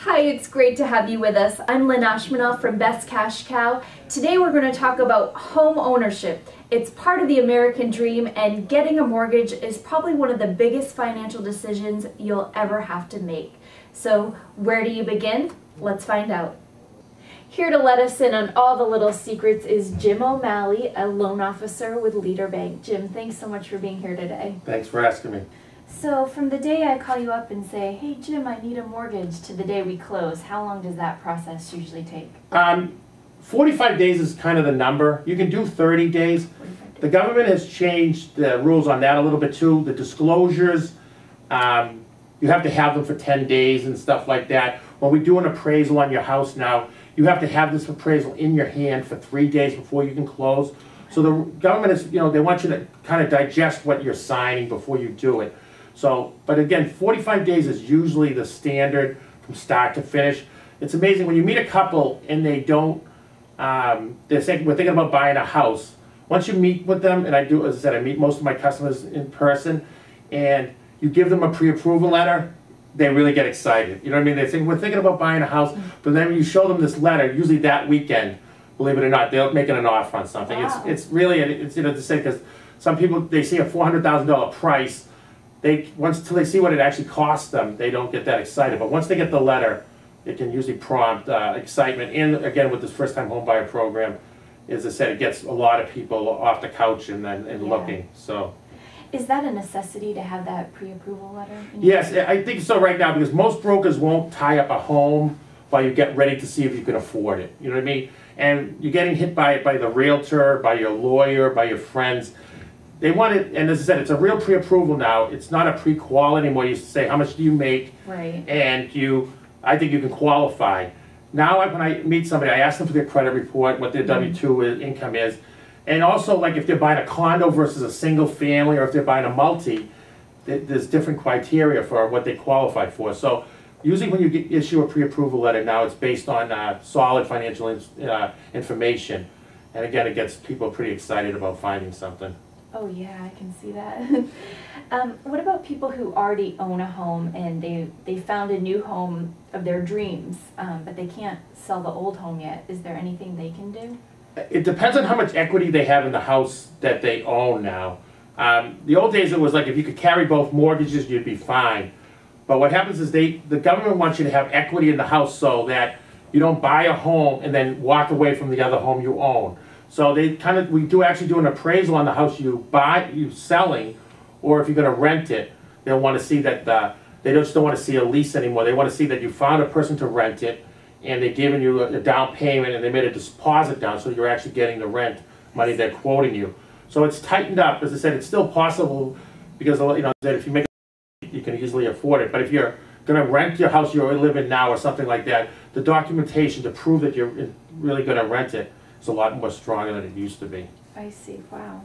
Hi, it's great to have you with us. I'm Lynn Ashmanel from BestCashCow. Today we're going to talk about home ownership. It's part of the American dream, and getting a mortgage is probably one of the biggest financial decisions you'll ever have to make. So where do you begin? Let's find out. Here to let us in on all the little secrets is Jim O'Malley, a loan officer with Leader Bank. Jim, thanks so much for being here today. Thanks for asking me. So from the day I call you up and say, hey Jim, I need a mortgage, to the day we close, how long does that process usually take? 45 days is kind of the number. You can do 30 days. The government has changed the rules on that a little bit too. The disclosures, you have to have them for 10 days and stuff like that. When we do an appraisal on your house now, you have to have this appraisal in your hand for 3 days before you can close. So the government is, they want you to kind of digest what you're signing before you do it. So, but again, 45 days is usually the standard from start to finish. It's amazing when you meet a couple and they don't, they're saying, we're thinking about buying a house. Once you meet with them, and I do, as I said, I meet most of my customers in person, and you give them a pre-approval letter, they really get excited. You know what I mean? They say, we're thinking about buying a house, but then when you show them this letter, usually that weekend, believe it or not, they're making an offer on something. Wow. It's really, to say, because some people, they see a $400,000 price, till they see what it actually costs them, they don't get that excited. But once they get the letter, it can usually prompt excitement. And again, with this first-time home buyer program, as I said, it gets a lot of people off the couch and looking. So, is that a necessity to have that pre-approval letter? Yes, I think so right now, because most brokers won't tie up a home while you get ready to see if you can afford it. You know what I mean? And you're getting hit by it by the realtor, by your lawyer, by your friends. They want it, and as I said, it's a real pre-approval now. It's not a pre-qual anymore. You say, how much do you make? Right. And I think you can qualify. Now when I meet somebody, I ask them for their credit report, what their W-2 income is. And also, like if they're buying a condo versus a single family, or if they're buying a multi, there's different criteria for what they qualify for. So usually when you issue a pre-approval letter now, it's based on solid financial information. And again, it gets people pretty excited about finding something. Oh yeah, I can see that. What about people who already own a home and they found a new home of their dreams, but they can't sell the old home yet? Is there anything they can do? It depends on how much equity they have in the house that they own now. The old days it was like if you could carry both mortgages, you'd be fine. But what happens is the government wants you to have equity in the house so that you don't buy a home and then walk away from the other home you own. So we do actually do an appraisal on the house you selling, or if you're going to rent it, they'll want to see that they just don't want to see a lease anymore. They want to see that you found a person to rent it, and they've given you a down payment, and they made a deposit down, so you're actually getting the rent money they're quoting you. So it's tightened up. As I said, it's still possible because that if you make it, you can easily afford it. But if you're going to rent your house you're living now or something like that, the documentation to prove that you're really going to rent it is a lot more stronger than it used to be. I see. Wow.